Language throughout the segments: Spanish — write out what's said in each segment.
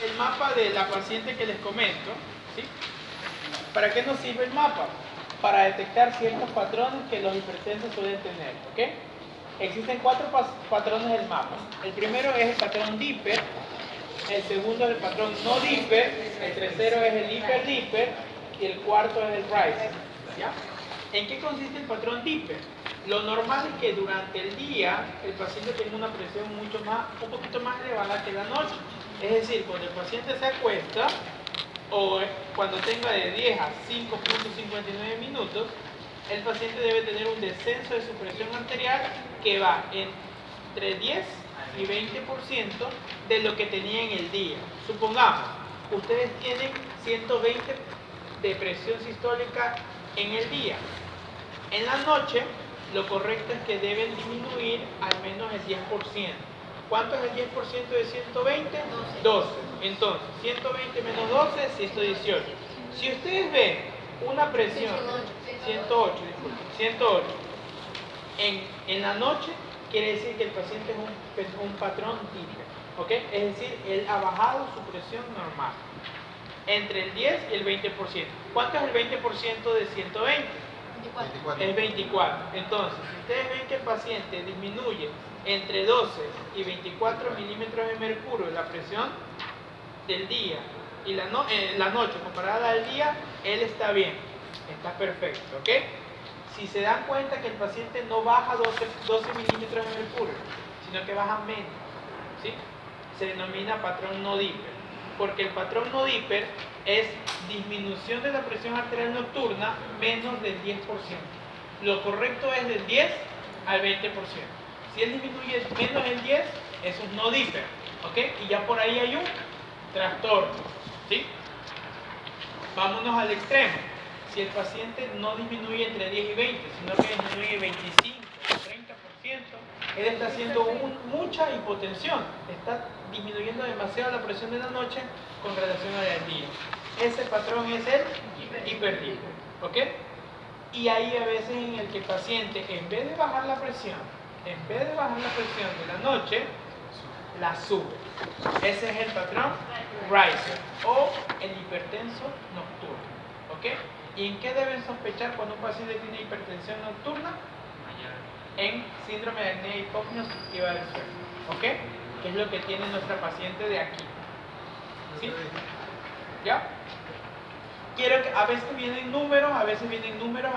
el mapa de la paciente que les comento, ¿sí? ¿Para qué nos sirve el mapa? Para detectar ciertos patrones que los hipertensos suelen tener, ¿ok? Existen 4 patrones del mapa. El primero es el patrón Dipper, el segundo es el patrón no Dipper, el tercero es el hiper-Dipper y el cuarto es el Rice, ¿ya? ¿En qué consiste el patrón Dipper? Lo normal es que durante el día el paciente tenga una presión un poquito más elevada que la noche. Es decir, cuando el paciente se acuesta o cuando tenga de 10 a 5.59 minutos, el paciente debe tener un descenso de su presión arterial que va entre 10 y 20% de lo que tenía en el día. Supongamos, ustedes tienen 120 de presión sistólica en el día. En la noche, lo correcto es que deben disminuir al menos el 10%. ¿Cuánto es el 10% de 120? 12. Entonces, 120 menos 12, 118. Si ustedes ven una presión, 108, disculpen, 108, en la noche, quiere decir que el paciente es un patrón Dipper, ¿ok? Es decir, él ha bajado su presión normal, entre el 10 y el 20%. ¿Cuánto es el 20% de 120? 24. Es 24. Entonces, si ustedes ven que el paciente disminuye entre 12 y 24 milímetros de mercurio la presión del día y la noche comparada al día, él está bien, está perfecto, ¿ok? Si se dan cuenta que el paciente no baja 12 milímetros de mercurio, sino que baja menos, ¿sí? Se denomina patrón no Dipper, porque el patrón no Dipper es disminución de la presión arterial nocturna menos del 10%. Lo correcto es del 10 al 20%. Si él disminuye menos del 10, eso es no Dipper, ¿ok? Y ya por ahí hay un trastorno, ¿sí? Vámonos al extremo. Si el paciente no disminuye entre 10 y 20, sino que disminuye 25 o 30%, él está haciendo mucha hipotensión, está disminuyendo demasiado la presión de la noche con relación al día. Ese patrón es el hiper-Dipper, ¿ok? Y hay a veces en el que el paciente, en vez de bajar la presión, de la noche, la sube. Ese es el patrón riser o el hipertenso nocturno, ¿ok? ¿Y en qué deben sospechar cuando un paciente tiene hipertensión nocturna? En síndrome de apnea hipopnea obstructiva del sueño, ¿ok? Que es lo que tiene nuestra paciente de aquí, ¿sí? ¿Ya? Quiero que a veces vienen números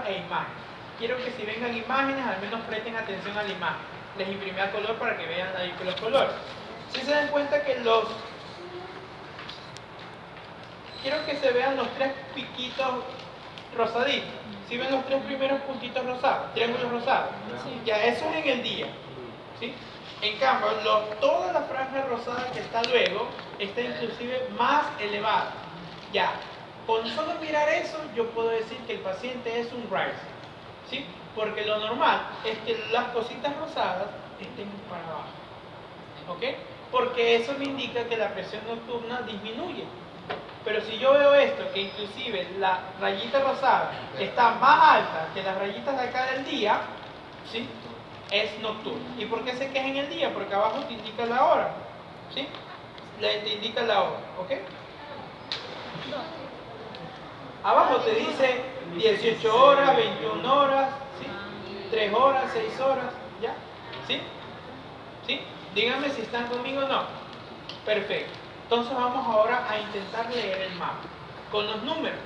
e imágenes. Quiero que si vengan imágenes, al menos presten atención a la imagen. Les imprimí a color para que vean ahí los colores. Si se dan cuenta que quiero que se vean los 3 piquitos rosaditos. ¿Sí ven los 3 primeros puntitos rosados? Triángulos rosados. Sí. Ya, eso es en el día, ¿sí? En cambio, toda la franja rosada que está luego está inclusive más elevada. Ya, con solo mirar eso, yo puedo decir que el paciente es un riser, ¿sí? Porque lo normal es que las cositas rosadas estén para abajo, ¿ok? Porque eso me indica que la presión nocturna disminuye. Pero si yo veo esto, que inclusive la rayita rosada está más alta que las rayitas de acá del día, ¿sí? Es nocturno. ¿Y por qué sé que es en el día? Porque abajo te indica la hora, ¿sí? Te indica la hora, ¿ok? Abajo te dice 18 horas, 21 horas, ¿sí? 3 horas, 6 horas, ¿ya? ¿Sí? ¿Sí? Díganme si están conmigo o no. Perfecto. Entonces vamos ahora a intentar leer el mapa con los números.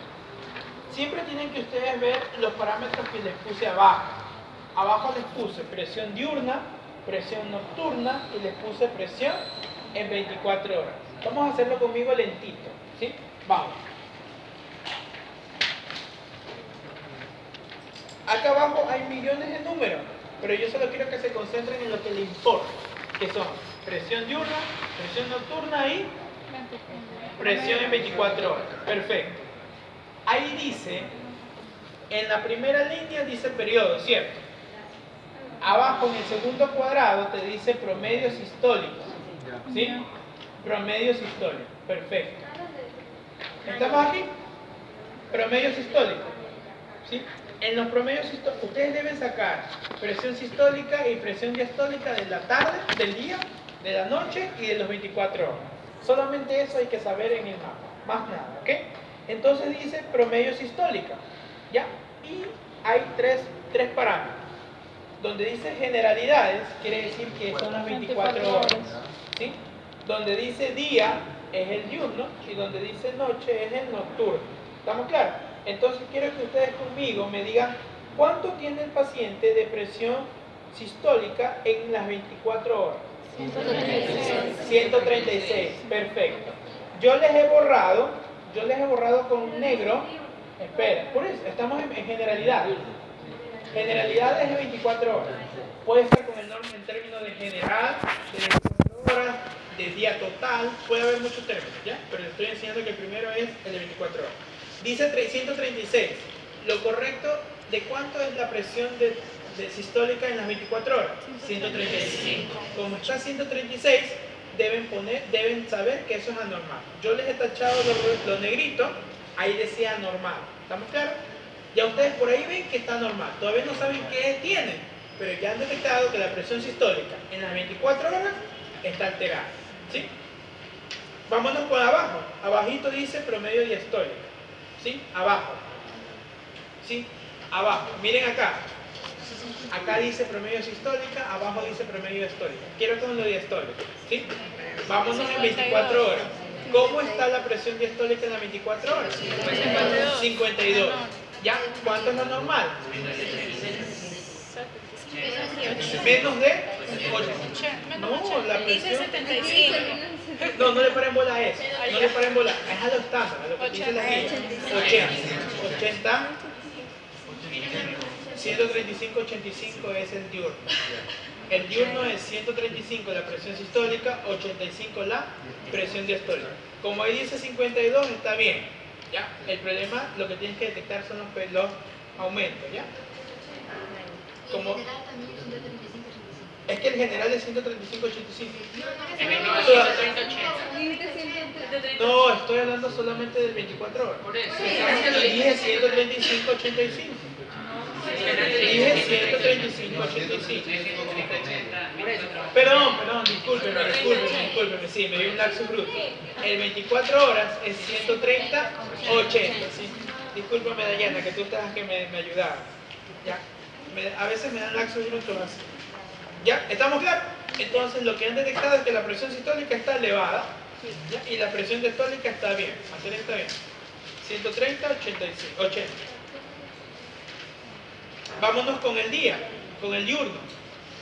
Siempre tienen que ustedes ver los parámetros que les puse abajo. Abajo les puse presión diurna, presión nocturna y les puse presión en 24 horas. Vamos a hacerlo conmigo lentito, ¿sí? Vamos. Acá abajo hay millones de números, pero yo solo quiero que se concentren en lo que les importa, que son presión diurna, presión nocturna y presión en 24 horas. Perfecto. Ahí dice, en la primera línea dice periodo, ¿cierto? Abajo en el segundo cuadrado te dice promedio sistólico, ¿sí? Promedio sistólico, perfecto. ¿Estamos aquí? Promedio sistólico, ¿sí? En los promedios sistólicos, ustedes deben sacar presión sistólica y presión diastólica de la tarde, del día, de la noche y de los 24 horas, Solamente eso hay que saber en el mapa, más nada, ¿ok? Entonces dice promedio sistólica, ¿ya? Y hay tres parámetros. Donde dice generalidades, quiere decir que son las 24 horas, ¿sí? Donde dice día es el diurno y donde dice noche es el nocturno. ¿Estamos claros? Entonces quiero que ustedes conmigo me digan cuánto tiene el paciente de presión sistólica en las 24 horas. 136, perfecto. Yo les he borrado con negro. Espera, por eso, estamos en generalidad. Generalidades de 24 horas. Puede estar con el nombre en términos de general, de 24 horas, de día total, puede haber muchos términos, ¿ya? Pero les estoy enseñando que el primero es el de 24 horas. Dice 136. Lo correcto, ¿de cuánto es la presión de sistólica en las 24 horas? 135. Como está 136, deben saber que eso es anormal. Yo les he tachado los negritos, ahí decía anormal. ¿Estamos claros? Ya ustedes por ahí ven que está normal. Todavía no saben qué tienen, pero ya han detectado que la presión sistólica en las 24 horas está alterada. ¿Sí? Vámonos por abajo. Abajito dice promedio diastólica. ¿Sí? Abajo. ¿Sí? Abajo. Miren acá. Acá dice promedio sistólica, abajo dice promedio diastólica. Quiero con lo diastólico. ¿Sí? Vámonos en 24 horas. ¿Cómo está la presión diastólica en las 24 horas? 52. ¿Ya? ¿Cuánto es lo normal? Menos de 8. No, la presión. No le paren bola a eso. No le paren bola. Es a lo estándar, a lo que dice la guía. 80. 135, 85 es el diurno. El diurno es 135 la presión sistólica, 85 la presión diastólica. Como ahí dice 52, está bien. ¿Ya? El problema, lo que tienes que detectar son los aumentos. ¿Ya? Como, es que el general es 135, 85. No, estoy hablando solamente del 24 horas. Por eso. Dije 135, 85. Dije 135, 85. Perdón, discúlpeme, sí, me dio un lapsus bruto. El 24 horas es 130, 80, sí. Discúlpame, Dayana, que tú estabas que me ayudabas. ¿Ya? A veces me dan lapsus brutos así. ¿Ya? ¿Estamos claros? Entonces lo que han detectado es que la presión sistólica está elevada, ¿ya? Y la presión diastólica está bien. Hacer está bien. 130, 85, 80. Vámonos con el día, con el diurno.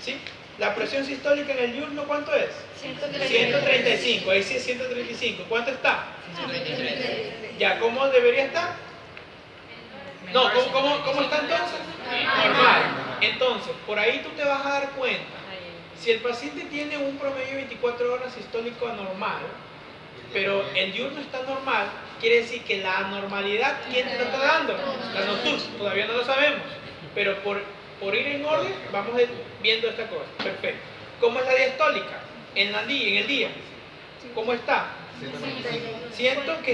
¿Sí? La presión sistólica en el diurno, ¿cuánto es? 135. Ahí sí es 135. ¿Cuánto está? 133. ¿Ya cómo debería estar? No, ¿cómo está entonces? Normal. Entonces, por ahí tú te vas a dar cuenta. Si el paciente tiene un promedio de 24 horas sistólico anormal, pero el diurno está normal, quiere decir que la anormalidad, ¿quién te lo está dando? La nocturna. Todavía no lo sabemos. Pero por ir en orden, vamos viendo esta cosa. Perfecto. ¿Cómo es la diastólica? En el día. ¿Cómo está? 100. ¿Qué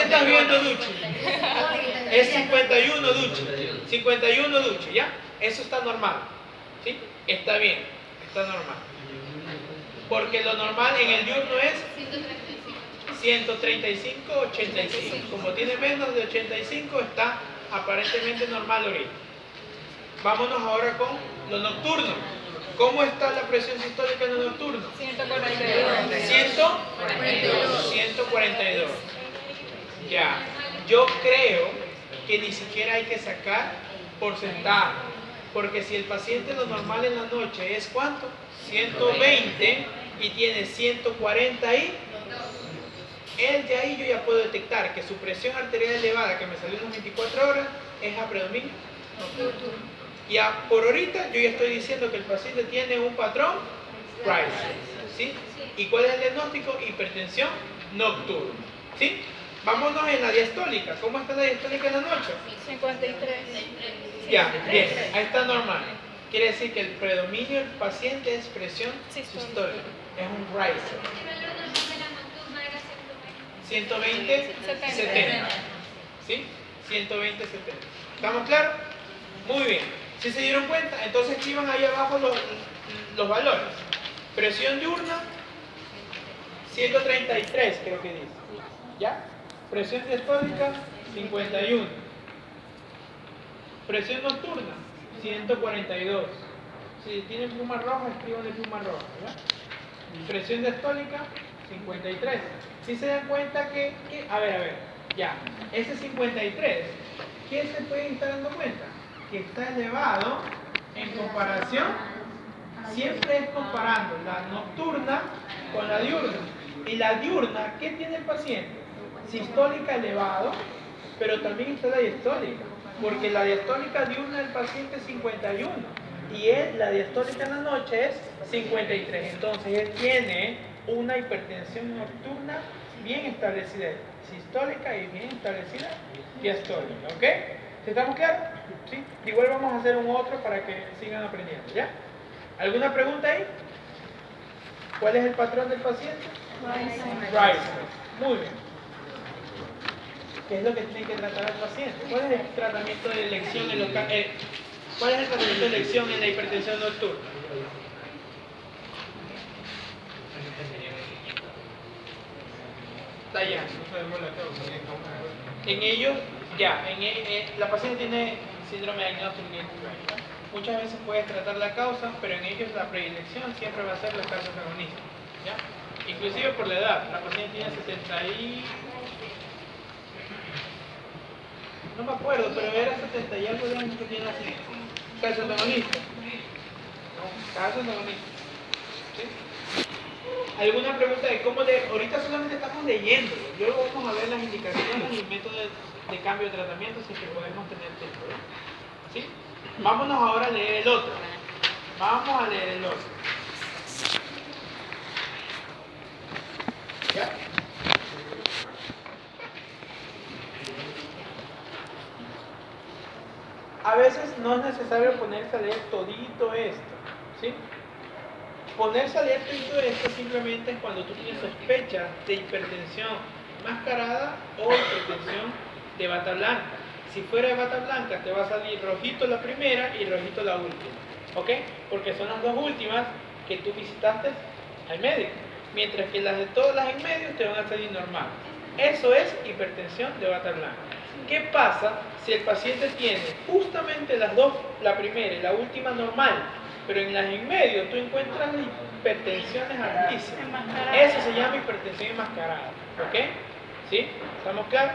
estás viendo, Duchi? Es 51, Duchi. 51, Duchi, ¿ya? Eso está normal. ¿Sí? Está bien. Está normal. Porque lo normal en el diurno es 135, 85. Como tiene menos de 85, está aparentemente normal ahorita. Vámonos ahora con lo nocturno. ¿Cómo está la presión sistólica en lo nocturno? 142. Ya. Yo creo que ni siquiera hay que sacar porcentaje. Porque si el paciente lo normal en la noche es ¿cuánto? 120 y tiene 140 ahí. De ahí yo ya puedo detectar que su presión arterial elevada que me salió en las 24 horas es a predominio nocturno. Ya por ahorita yo ya estoy diciendo que el paciente tiene un patrón Price. ¿Sí? ¿Y cuál es el diagnóstico? Hipertensión nocturna. ¿Sí? Vámonos en la diastólica. ¿Cómo está la diastólica en la noche? 53. Ya, bien, ahí está normal. Quiere decir que el predominio del paciente es presión sistólica. Es un riser. 120, 70. ¿Sí? 120, 70. ¿Estamos claros? Muy bien. ¿Sí se dieron cuenta? Entonces escriban ahí abajo los valores. Presión diurna 133 creo que dice. ¿Ya? Presión diastólica, 51. Presión nocturna, 142. Si tienen pluma roja, escriban de pluma roja. ¿Ya? Presión diastólica, 53. Si se dan cuenta que a ver, ya, ese 53, ¿qué se pueden estar dando cuenta? Que está elevado en comparación, siempre es comparando la nocturna con la diurna. Y la diurna, ¿qué tiene el paciente? Sistólica elevado, pero también está la diastólica, porque la diastólica diurna del paciente es 51 y la diastólica en la noche es 53. Entonces él tiene una hipertensión nocturna bien establecida, sistólica y bien establecida diastólica. ¿Ok? ¿Estamos claros? ¿Sí? Igual vamos a hacer un otro para que sigan aprendiendo. ¿Ya? ¿Alguna pregunta ahí? ¿Cuál es el patrón del paciente? Rising. Muy bien. ¿Qué es lo que tiene que tratar al paciente? ¿Cuál es el tratamiento de elección en ¿cuál es el tratamiento de elección en la hipertensión nocturna? Está ya, no sabemos la causa. En ellos, ya, la paciente tiene síndrome diagnóstico. Muchas veces puedes tratar la causa, pero en ellos la predilección siempre va a ser la causa antagonista. ¿Ya? Inclusive por la edad, la paciente tiene 70 y... no me acuerdo, pero era 70 y algo de años que tiene así. Caso antagonista. Caso antagonista. ¿Sí? ¿Alguna pregunta de cómo ahorita solamente estamos leyendo? Luego vamos a ver las indicaciones y métodos de cambio de tratamiento si es que podemos tener tiempo. ¿Sí? Vámonos ahora a leer el otro. Vamos a leer el otro. ¿Ya? A veces no es necesario ponerse a leer todito esto. ¿Sí? Ponerse a leer todo esto simplemente es cuando tú tienes sospecha de hipertensión mascarada o hipertensión de bata blanca. Si fuera de bata blanca te va a salir rojito la primera y rojito la última. ¿Ok? Porque son las dos últimas que tú visitaste al médico. Mientras que las de todas las en medio te van a salir normal. Eso es hipertensión de bata blanca. ¿Qué pasa si el paciente tiene justamente las dos, la primera y la última normal? Pero en las en medio tú encuentras hipertensiones altísimas. Eso se llama hipertensión enmascarada. ¿Ok? ¿Sí? ¿Estamos claros?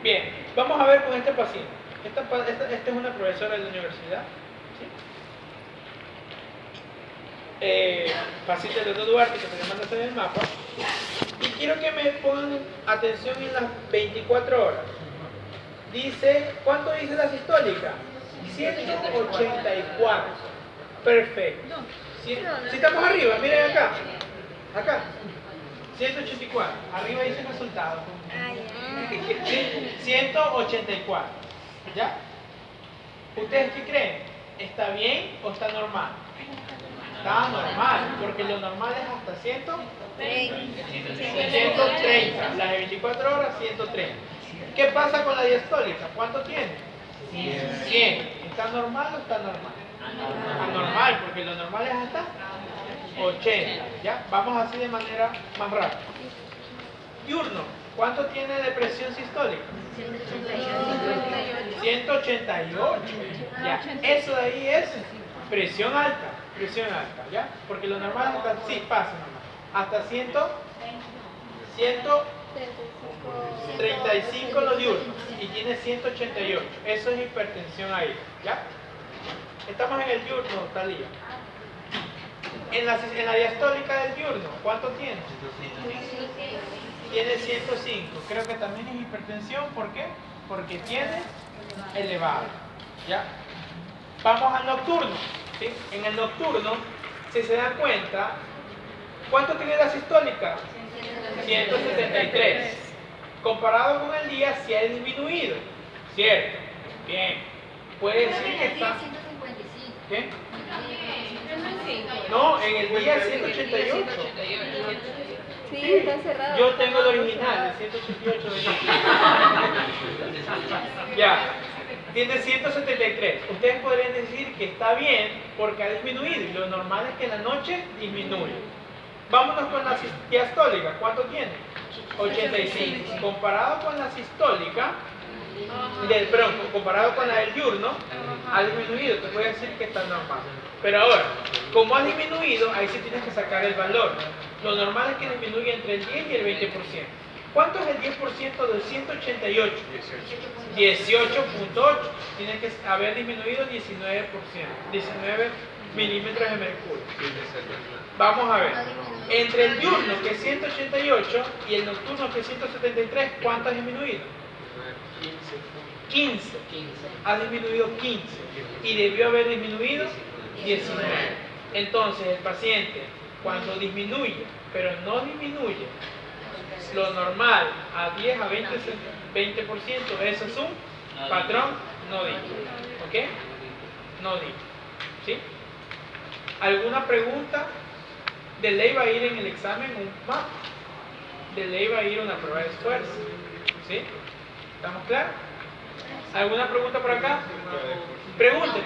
Bien, vamos a ver con este paciente. Esta es una profesora de la universidad. ¿Sí? Paciente del Dr. Duarte, que se le manda a hacer el mapa. Y quiero que me pongan atención en las 24 horas. Dice, ¿cuánto dice la sistólica? 184. Perfecto. Si estamos arriba, miren acá. Acá. 184. Arriba dice el resultado. 184. ¿Ya? ¿Ustedes qué creen? ¿Está bien o está normal? Está normal, porque lo normal es hasta 130. Las de 24 horas, 130. ¿Qué pasa con la diastólica? ¿Cuánto tiene? 100. ¿Está normal o está normal? Anormal, porque lo normal es hasta 80. ¿Ya? Vamos así de manera más rápida. Diurno, ¿cuánto tiene de presión sistólica? 188. ¿Ya? Eso de ahí es presión alta. Presión alta, ¿ya? Porque lo normal hasta, sí, pasa nomás. Hasta 135 los diurnos y tiene 188. Eso es hipertensión ahí, ¿ya? Estamos en el diurno, Talía. En la diastólica del diurno, ¿cuánto tiene? Tiene 105. Creo que también es hipertensión, ¿por qué? Porque tiene elevado, ¿ya? Vamos al nocturno, ¿sí? En el nocturno, si se dan cuenta, ¿cuánto tiene la sistólica? 173. Comparado con el día, se ha disminuido, ¿cierto? Bien. Puede decir que está... ¿Qué? No, en el día es 188. Sí, está cerrado. Yo tengo el original, de 188 de ya. Tiene 173. Ustedes podrían decir que está bien porque ha disminuido y lo normal es que en la noche disminuye. Vámonos con la diastólica. ¿Cuánto tiene? 85. Comparado con la sistólica, perdón, comparado con la del diurno, ha disminuido. Te voy a decir que está normal. Pero ahora, como ha disminuido, ahí sí tienes que sacar el valor. Lo normal es que disminuya entre el 10 y el 20%. ¿Cuánto es el 10% del 188? 18.8. Tiene que haber disminuido 19%. 19 milímetros de mercurio. Vamos a ver. Entre el diurno, que es 188, y el nocturno, que es 173, ¿cuánto ha disminuido? 15. Ha disminuido 15. Y debió haber disminuido 19. Entonces, el paciente, cuando disminuye, pero no disminuye lo normal a 10 a 20%, eso es un patrón no dicho. ¿Ok? No dicho. ¿Sí? ¿Alguna pregunta? De ley va a ir en el examen un mapa. De ley va a ir una prueba de esfuerzo. ¿Sí? ¿Estamos claros? ¿Alguna pregunta por acá? Pregunte.